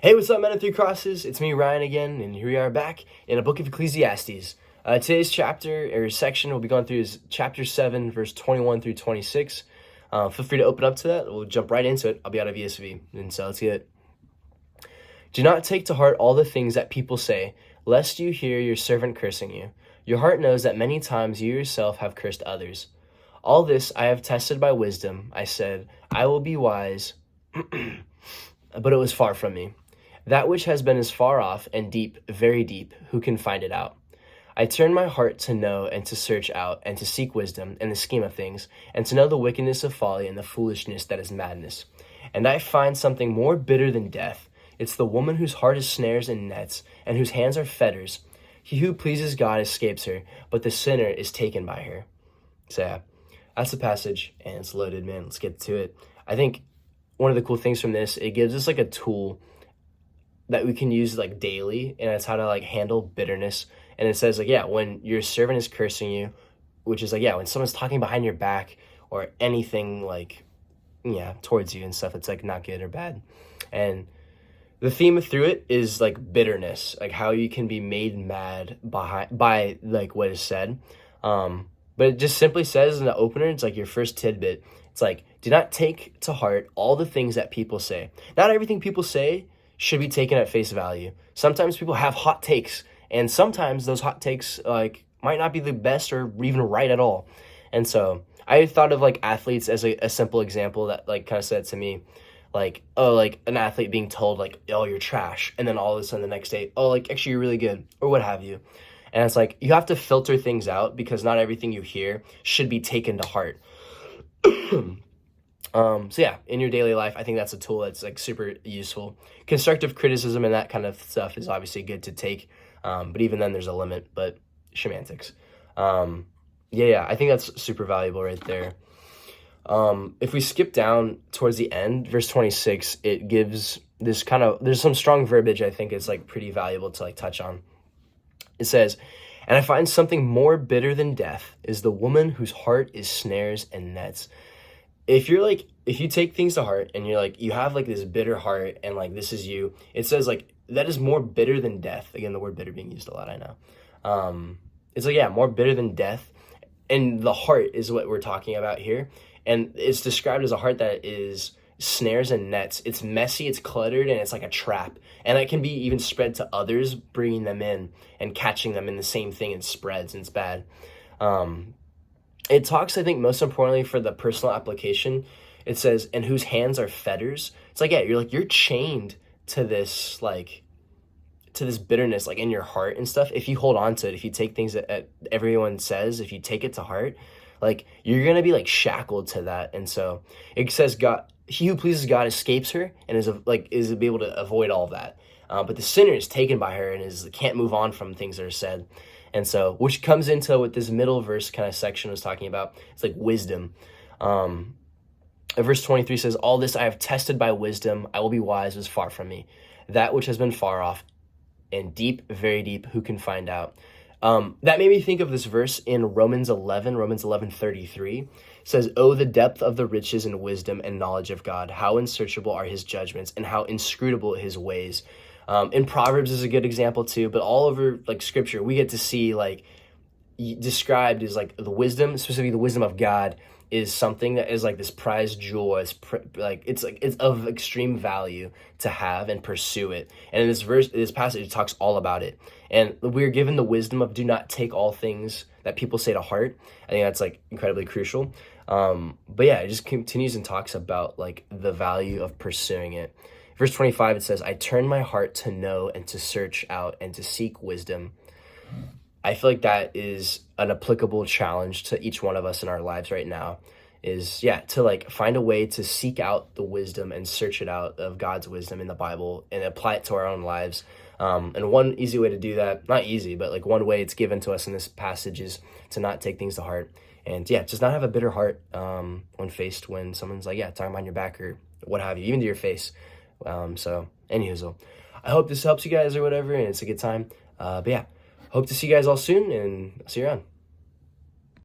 Hey, what's up, men of Three Crosses? It's me, Ryan, again, and here we are back in a book of Ecclesiastes. Today's chapter, or section, we'll be going through is chapter 7, verse 21 through 26. Feel free to open up to that. We'll jump right into it. I'll be out of ESV, and so let's get it. Do not take to heart all the things that people say, lest you hear your servant cursing you. Your heart knows that many times you yourself have cursed others. All this I have tested by wisdom. I said, I will be wise, but it was far from me. That which has been is far off and deep, very deep, who can find it out? I turn my heart to know and to search out and to seek wisdom and the scheme of things, and to know the wickedness of folly and the foolishness that is madness. And I find something more bitter than death. It's the woman whose heart is snares and nets, and whose hands are fetters. He who pleases God escapes her, but the sinner is taken by her. So yeah, that's the passage, and it's loaded, man. Let's get to it. I think one of the cool things from this, it gives us like a tool that we can use like daily, and it's how to like handle bitterness. And it says like, yeah, when your servant is cursing you, which is like, yeah, when someone's talking behind your back or anything like, yeah, towards you and stuff, it's like not good or bad. And the theme through it is like bitterness, like how you can be made mad by like what is said. But it just simply says in the opener, it's like your first tidbit. It's like, do not take to heart all the things that people say. Not everything people say should be taken at face value. Sometimes people have hot takes, and sometimes those hot takes like might not be the best or even right at all. And so I thought of like athletes as a simple example that like kind of said to me, like, oh, like an athlete being told like, oh, you're trash, and then all of a sudden the next day, oh, like actually you're really good, or what have you. And it's like you have to filter things out because not everything you hear should be taken to heart. So yeah, in your daily life, I think that's a tool that's like super useful. Constructive criticism and that kind of stuff is obviously good to take, but even then there's a limit. But semantics, yeah, I think that's super valuable right there. If we skip down towards the end, verse 26, it gives this kind of, there's some strong verbiage I think is like pretty valuable to like touch on. It says, and I find something more bitter than death is the woman whose heart is snares and nets. If you take things to heart and you're like, you have like this bitter heart and like this is you, it says like that is more bitter than death. Again, the word bitter being used a lot, I know. It's like, yeah, more bitter than death. And the heart is what we're talking about here. And it's described as a heart that is snares and nets. It's messy, it's cluttered, and it's like a trap. And it can be even spread to others, bringing them in and catching them in the same thing, and spreads, and it's bad. It talks, I think, most importantly for the personal application, it says, and whose hands are fetters. It's like, yeah, you're chained to this, like, to this bitterness, like in your heart and stuff. If you hold on to it, if you take things that everyone says, if you take it to heart, like, you're going to be like shackled to that. And so it says, God, he who pleases God escapes her and is able to avoid all of that. But the sinner is taken by her and can't move on from things that are said. And so, which comes into what this middle verse kind of section was talking about. It's like wisdom. Verse 23 says, all this I have tested by wisdom. I will be wise was far from me. That which has been far off and deep, very deep, who can find out? That made me think of this verse in Romans 11:33. It says, oh, the depth of the riches and wisdom and knowledge of God. How unsearchable are his judgments and how inscrutable his ways. In Proverbs is a good example too, but all over like scripture, we get to see like described as like the wisdom, specifically the wisdom of God, is something that is like this prized jewel. It's of extreme value to have and pursue it. And in this passage, it talks all about it. And we're given the wisdom of do not take all things that people say to heart. I think that's like incredibly crucial. But yeah, it just continues and talks about like the value of pursuing it. Verse 25, it says, I turn my heart to know and to search out and to seek wisdom. I feel like that is an applicable challenge to each one of us in our lives right now is, yeah, to like find a way to seek out the wisdom and search it out of God's wisdom in the Bible and apply it to our own lives. And one easy way to do that, not easy, but like one way it's given to us in this passage is to not take things to heart. And yeah, just not have a bitter heart when someone's like, yeah, talking behind your back or what have you, even to your face. So anywho, I hope this helps you guys or whatever, and it's a good time. But yeah, hope to see you guys all soon, and see you around.